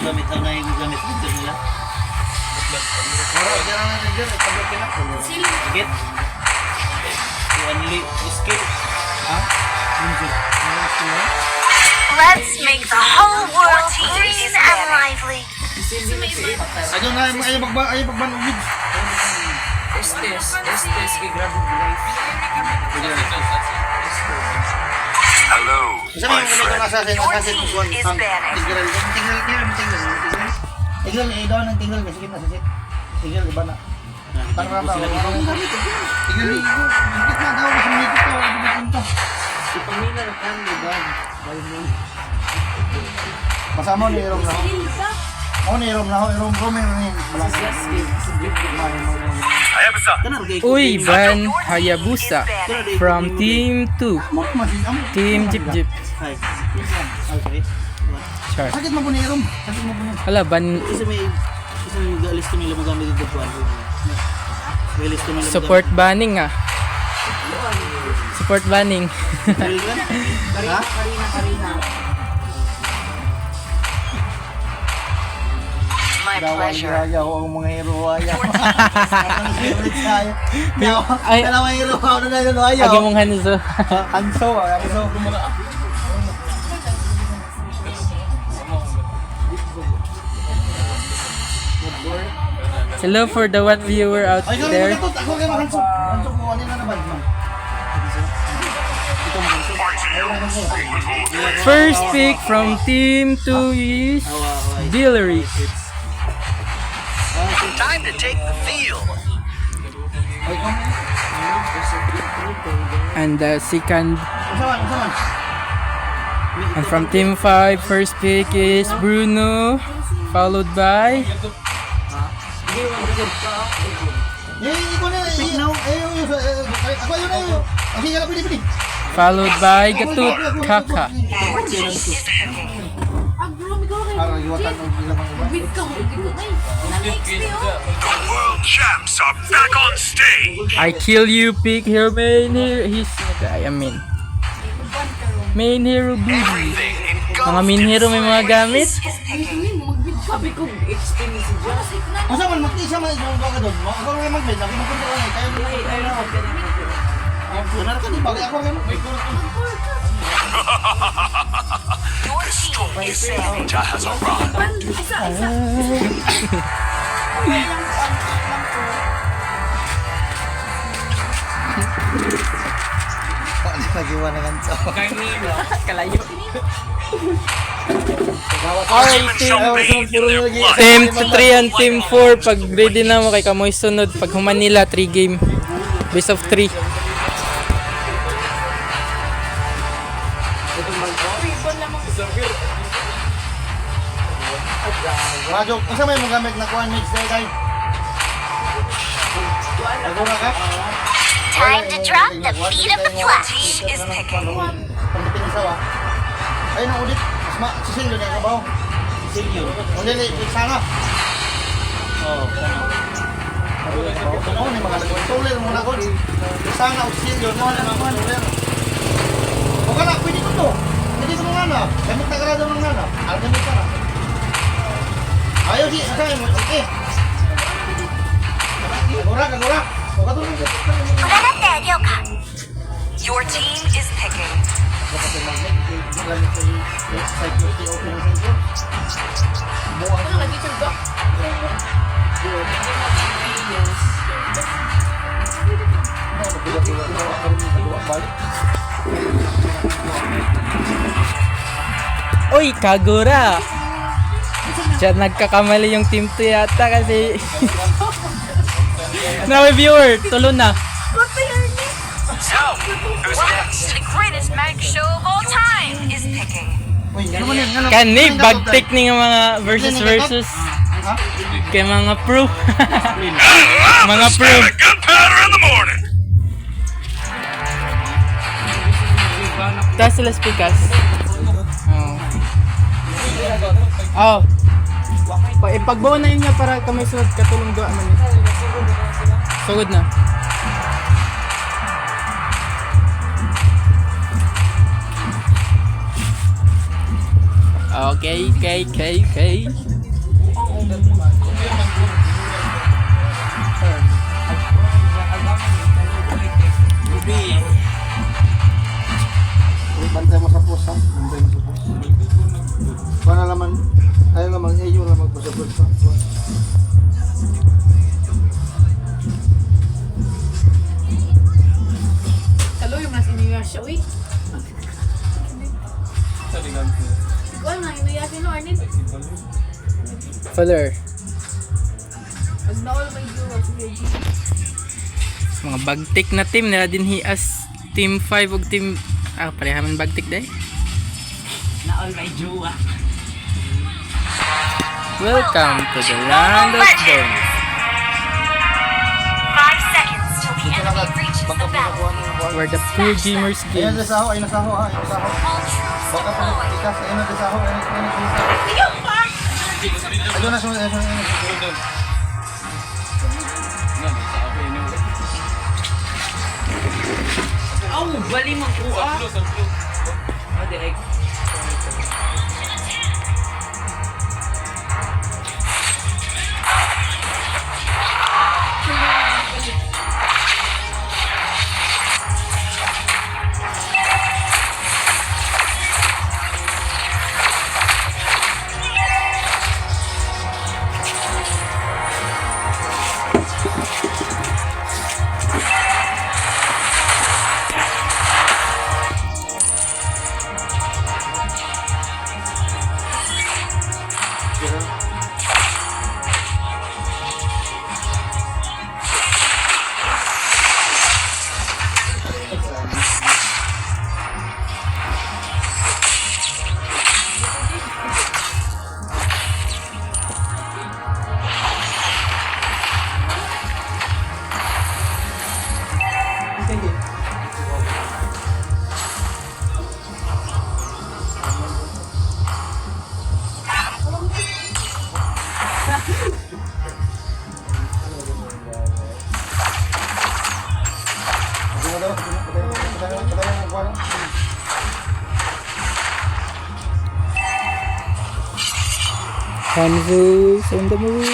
gamit ang naing gamit dito nila. Oro, dyan lang dyan. Ipaglokin ako. Get. Only skill. Ha? Let's make the whole world green and lively. Ayaw na, ayaw pagbanugid. Estes, kay grabe life. Hello, Isa mo my yung ganito friend. assassin Your mo team kuwan. is banished. Tinggal ni daw ng tinggal kasi kita sasit. Tinggal iba na. Para ba? Tinggal ni dikit na daw kasi dikit to, dikit to. Si Pamela kan di ba? Pasama ni Irom na. Oh ni Irom na, Irom ni. Uy, Van Hayabusa from Team 2, Team Jeep Jeep. Hi. Okay. Sakit Char. mo po ni Irom. Sakit mo po ni. Hala, Van Isa may list nila magamit dito po. May list nila. support banning ah. Support banning. Ha? My Dawan pleasure. ayaw ang mga hero ayaw. Ay, Dalawa hero ako na yun ayaw. agi mong hanso. Hanso, hanso. Hello for the one viewer out Ay, there. ako kayo hanso. Hanso mo ano na naman. First pick from Team 2 is Dillery. Time to take the field. And the second, Usaman, usaman. and from Team 5, first pick is Bruno, followed by Iko na. Ako yun na yun. Sige ka pili. followed by Gatut Kaka. Para iwatan ng ilang The world champs are back on stage. I kill you pick here main hero. Main hero booty. Everything Mga engulfed main in hero may mga gamit. Sabi ko, XP ni si Jazz. Usaman, mag-isa man yung ka doon. Ako rin mag-bed. Ako mag-control na. Kaya Benar kan ibalik ako kan? The strongest ninja has arrived. Nagiwan na ganito. Kalayo. Alright, Team 3 and Team 4, pag ready na mo kay kamoy sunod, pag human nila 3 game. Best of 3. Radyo, kung saan may mga gamit na kuhan mix na kayo? Ako na ka? Time to drop the beat of the flash. Is picking. Pagdating ng sawa. Ayun ang ulit. Sisilyo na yung kabaw. Silyo. Ulit, sana. Oh, sana. Oo, ni mga lagawin. Soler muna ko. Sana, auxilio. Ano na mga soler. O ka na, pwede ko to. Pwede ko mga na. Gamit na karado ng nana. Gamit ka na. Ayaw di, asay mo. Okay. Kagura, kagura. O ka to. Your team is picking. Uy, Kagura! Diyan nagkakamali yung Team 2 yata kasi na viewer, tulo na. So, who's next? The greatest magic show of all time is picking. Kani, bagtik ni nga mga versus kay mga pro. Mga pro. Gunpowder in the morning. Taas sila speakers. Oh. Ipagbawa na yun niya para kamay sunod katulong doon man. Sugod na. Okay. Bantay mo sa post, ha? Bantay mo sa post. Para naman, ayaw naman, iyo na magpasapos pa. Kalo yung mas inuyasya, uy. Ikaw na, inuyasya no, Arnett. Father. Pag naol may jowa, sige, G. Mga bagtik na team nila din hias team 5 ug team parehaman bagtik day. Na all may jowa. Welcome to the land of Dawn. 5 seconds till the enemy reaches the battlefield. Where the poor gamers Ayun game. na saho, ayun na saho, ha? Ayun na saho. All troops Baka pa deployed. ikas, ayun na saho, ayun na saho. Ayun na saho, ayun na saho. Aw, bali magkuha. Ah, direct. Hanzo's on the move.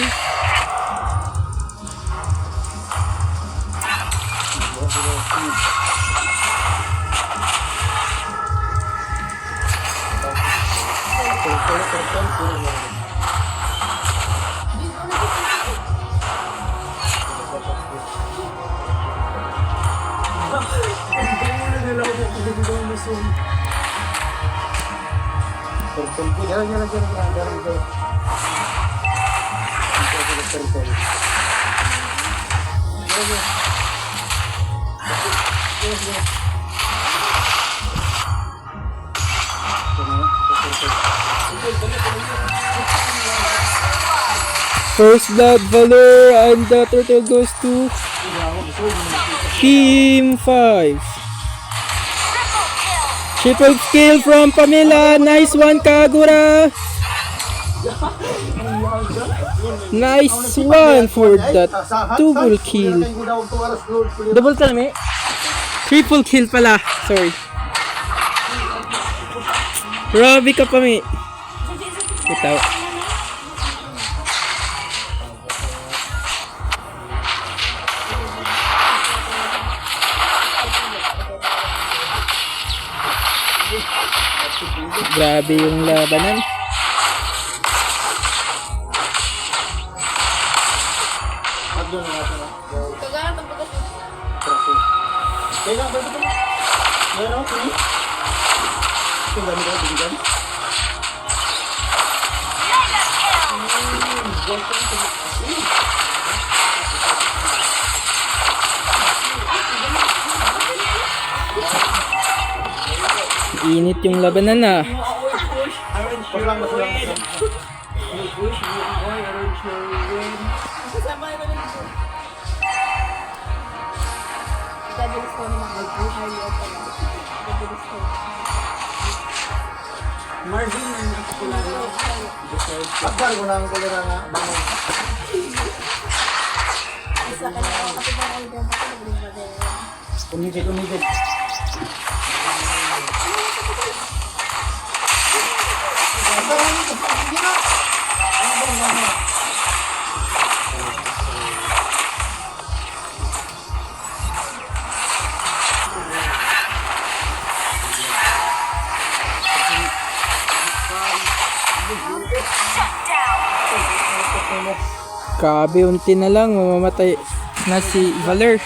First blood valor and the turtle goes to Team 5. Triple kill from Pamela. Nice one, Kagura. Nice one for that double kill. Double kill, me? Triple kill pala. Sorry. Grabe ka pa, me. Ito. Grabe yung labanan. Kagalat ang pagkas. Kaya ba ito? Meron ako ni? Kung gamit ako bigyan? Init yung labanan na. Kasama ko lang ito. Kabilis ko naman mag-buhay yun pala. Kabilis ko. Marvin na nakakulang na. Akbar ko na ang kulira nga. Bangon. Isa ka na kapag ang album ako naging badero. Umigit, umigit. Shut down. Kabe, unti na lang, mamamatay na si Valer.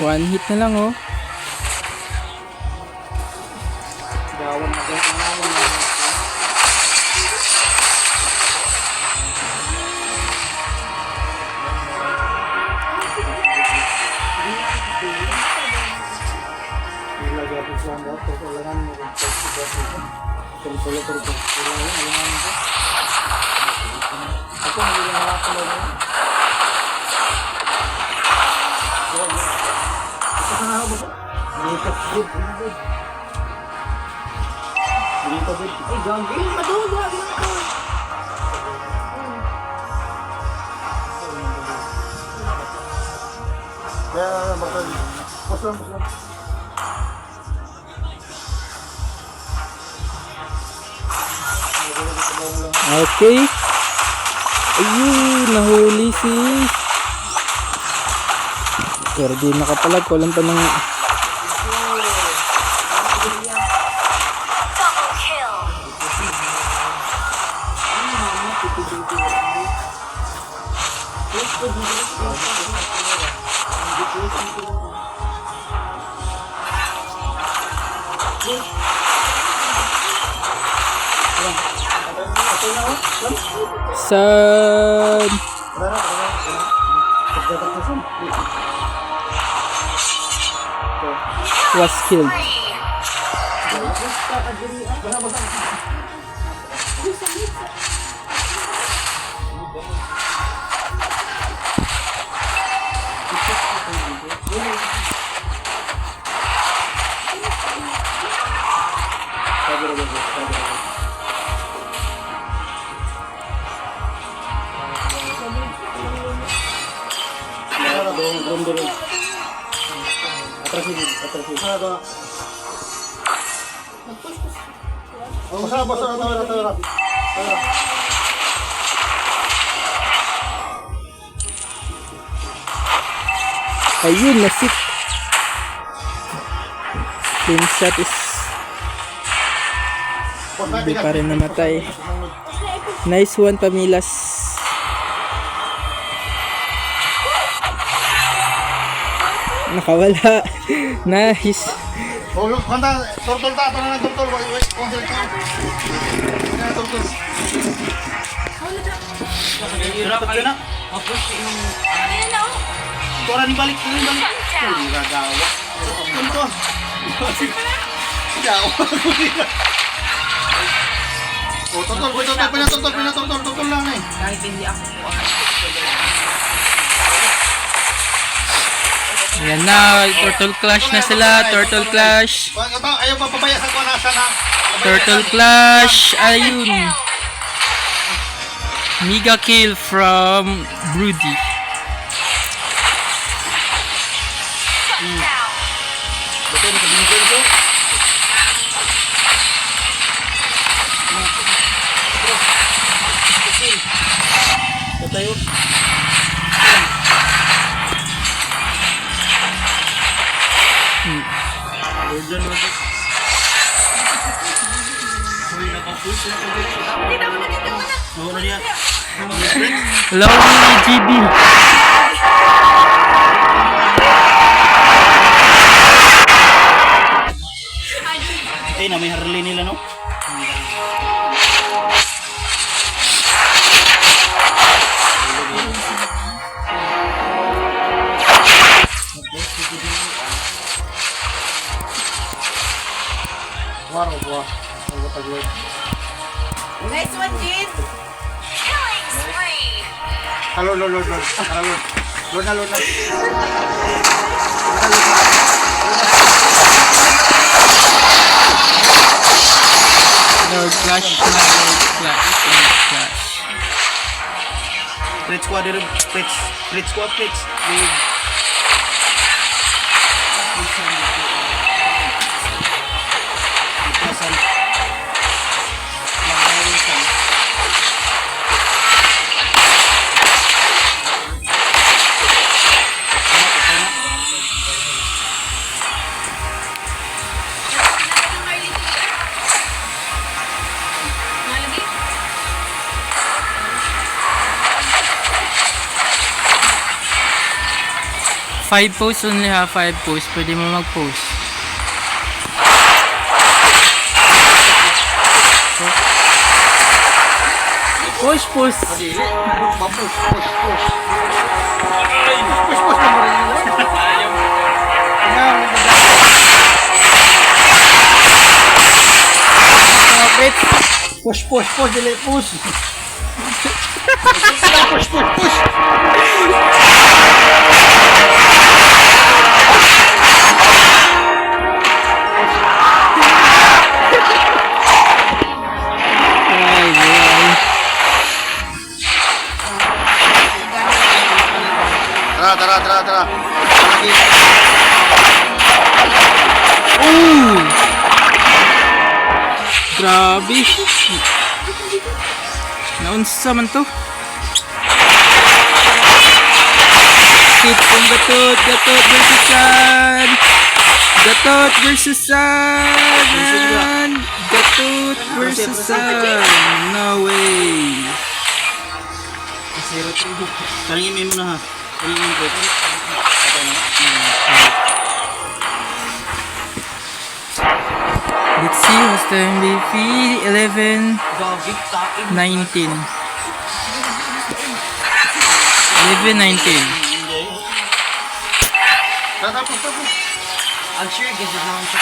One hit na lang, oh. Kaya bakal. Pasang. Okay. Ayun, nahuli si... Pero di nakapalag, walang pa ng... Double kill. Sad. Was killed. Free. Oh, basa, tawara. Ayun, nasip. Team shot is... Hindi pa rin namatay. Nice one, Pamilas. Nakawala. Nice. Oh, look, kanta, turtle ta, ito na ng turtle. Wait, konsil ka. Kaya turtle. Hirap ka na. Mapos yung... Ayan na, oh. Tora ni balik. Shut down. Gagawa. Ito. Gawa. Oh, turtle lang eh. Kahit hindi ako. Ayan na, Turtle Clash na sila. Turtle Clash. Ayaw pa papaya sa kuha nasa na. Turtle Clash. Ayun. Mega kill from Broody. Shut down. Betul, nakabinigyan ko. Tayo. Diyan mo ito. Uy, nakapush na ito. Dito mo na. Oo na niya. Lonely GB. Eh, na may Harley nila, no? Nice one, Jin. Killing spree. Halo, Lord. Lord na. Lord Clash na Lord Clash. Clash. Red squad, red squad. Nalagyan 5 posts only ha, 5 posts. Pwede mo mag-post. Push, push. Dili. Push. Push na mo rin yun. Wait. Push, dili, push. Push. Ay, ay. Tara. Lagi. Ooh! Grabe. Naunsa man to? Sit from Gatot versus San. Gatot versus San. Gatot versus San. No way. Kalingin mo na ha. Kalingin ko. Let's see what's the MVP. 11, Gagit takin. 19. 11, 19. Tapos. Ang sure kasi naman siya.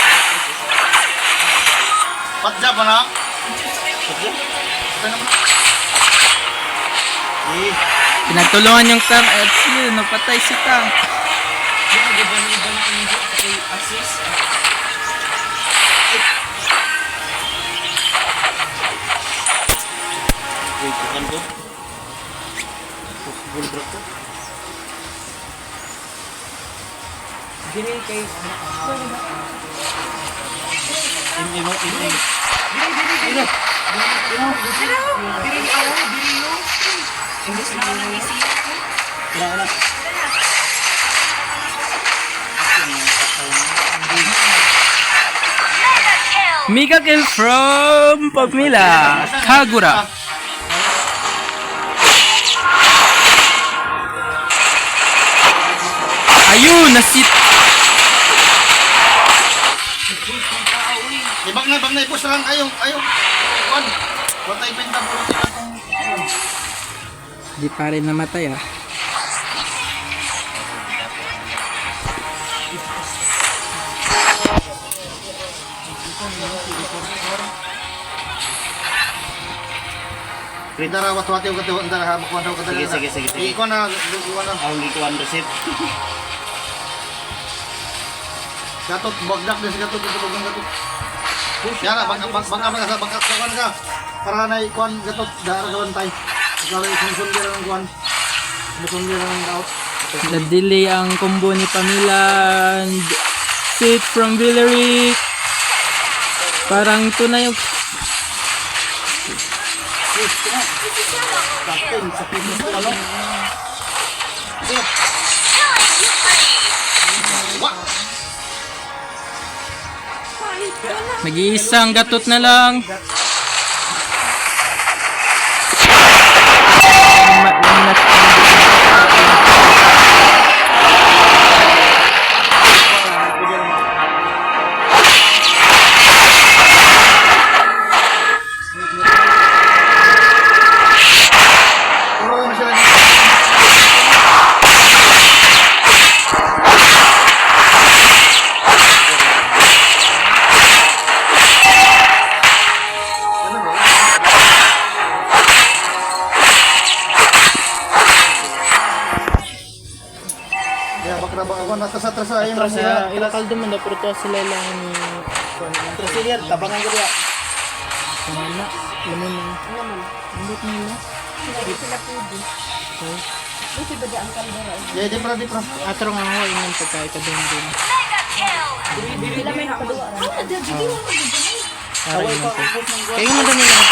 Patja pa na. Pinagtulungan yung Tang at yun, napatay si Tang. Assist. Wait, bukan ko. Possible drop ko. Gini kay Mega kill from Pamela Kagura. Ayun, nasit. Bag na ipos lang ayong. Kuan. Watay pinta po sila kung Di pa rin namatay ah. Rita ra watwati og katuan dara ha makuan daw kadali. Sige. Iko na duguan na. ang gikuan receipt. Gatot bagdak din si gatot dito bagang gatot. Yara bang ka. Para na ikuan gatot dara gawan tay. Para isundir ang kuan. Isundir ang route. Na-delay ang combo ni Pamela and sit from Villaric. Parang tunay yung Kapten sa pinis ko ano. nag-iisang gatot na lang. Puro na sila. Ya bakra ako natrasa ayun lang sila. Ilakal naman na pero to sila lang ni Brazilian tabangan ko dia. Pamela. Lemon na. Ambot nila. Ya di pra. Atro nga ako yung pagkaikadong din. Mega kill. Para yun po. Kaya yung madami lang.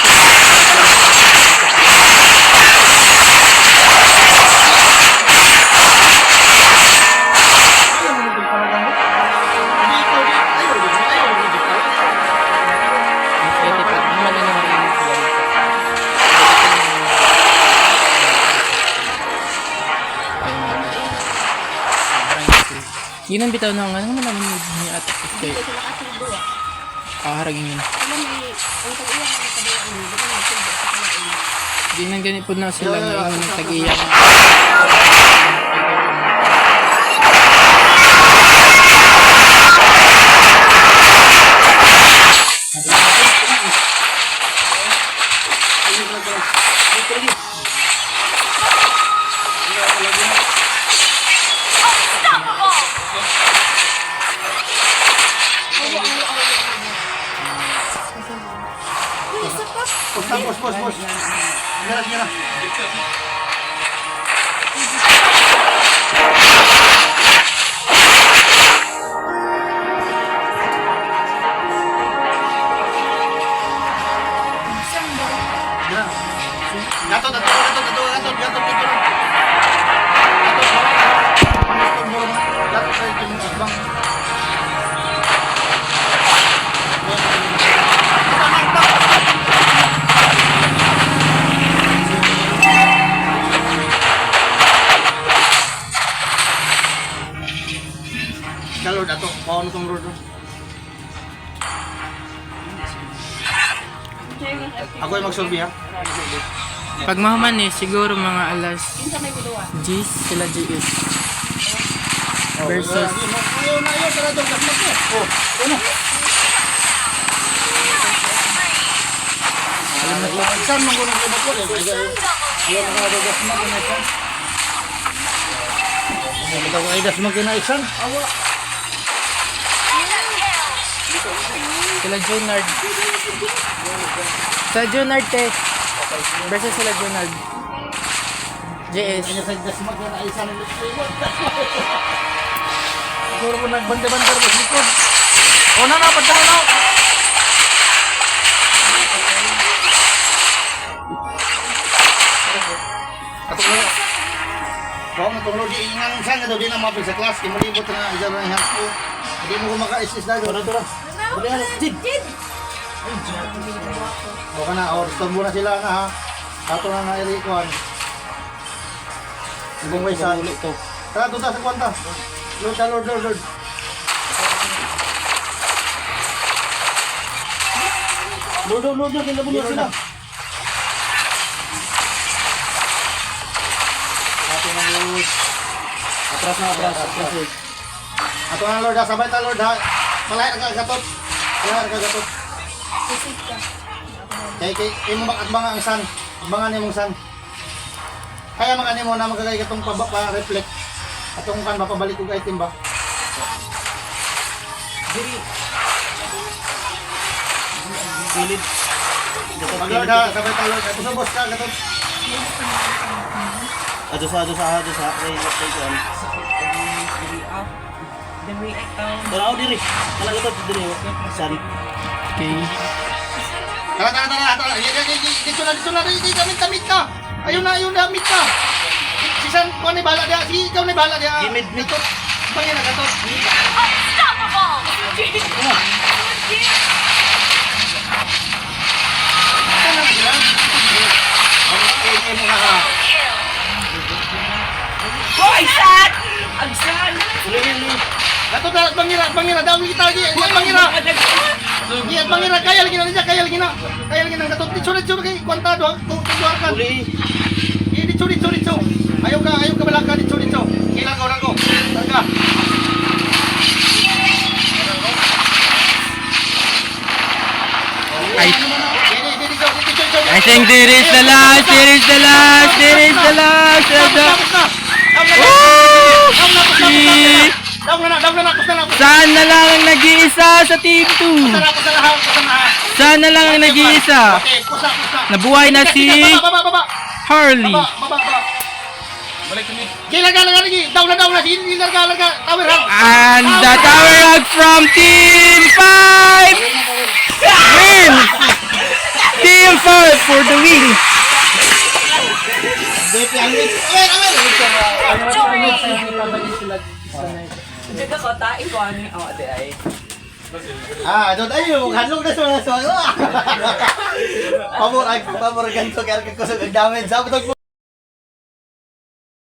Yun ang bitaw na nga naman namin ni ate. Hindi sila kasi duwa. Haragin yun. Alam may, ang tag-iyak na nagkaduwa ini, di ba nagsilbi sa kanya ini. Di nang ganit po na sila na yung tag-iyak. Pos. Mira. Gatot. Lord ato, paano tong Lord? Ako yung magsolbi ha. Pag mahuman eh, siguro mga alas Kinsa may duwa. G's sila GS. Versus Ayaw, tara doon, kasmas mo. Oh, ano? Alam mo, saan mong gunong lumot ko? Ayaw mga dagas mo kinaisan. Ayaw daw ay das mo kinaisan. Awa. sila Junard. Sa Junard te. Versus sila Junard. JS. Kanya sa das mo kinaisan. Siguro ko nagbanda-bandar mo likod. O na, pagkain na. Katok na. Kung matulog di inang isa nga daw di na mapil sa class, kimulibot na isa na ihap ko. Hindi mo ko maka-assist na. Tura. Dali na, Jid. O ka na, restore muna sila na ha. Ato na na irikuan. Ibang way sa ulit to. Tara, doon sa kwanta. Lord. Lord, kinabunod sila. Ato na Lord. Atras. Ato na Lord, sabay ta Lord ha. Malaya ka gatot. Kay imo makatbanga ang san. Abangan nimong san. Kaya mga nimo na magagay katong pa-reflect. Atong kan mapabalik og item ba? Diri. Silid. Pag-lord ha, sabay ta Lord. Ato sa boss ka gatot. Ato sa. Tara ako diri. Talaga to diri. San. Okay. Tara. Dito na. Damit ka. Ayun na, meet ka. Si San, ikaw na bahala dia. Si ikaw na bahala dia. Gimid. Bangin na gatot. Unstoppable! Ano na sila? Mo ka. Boy, San! Agsan! Gatot na, bangira. Dawin kita lagi. Giat bangira. Kaya lagi na. Gatot. Dito kay kwantado. Tuduarkan. Dito. Ayaw ka balaka dito. Kailan ka orang ko. Taga. I think there is the last. Daw na. Saan na lang ang nag-iisa sa Team 2? Saan na lang ang nag-iisa? Okay, kusa. Nabuhay na si Baba. Harley. Baba. Kailan lagi. Daw na. Larga. Tower hang. And the Tower Hug from Team 5 wins! Team 5 for the win! Doon ayo, hadlok na sa. Pabor ganto kaya ko sa damage. Sabi tag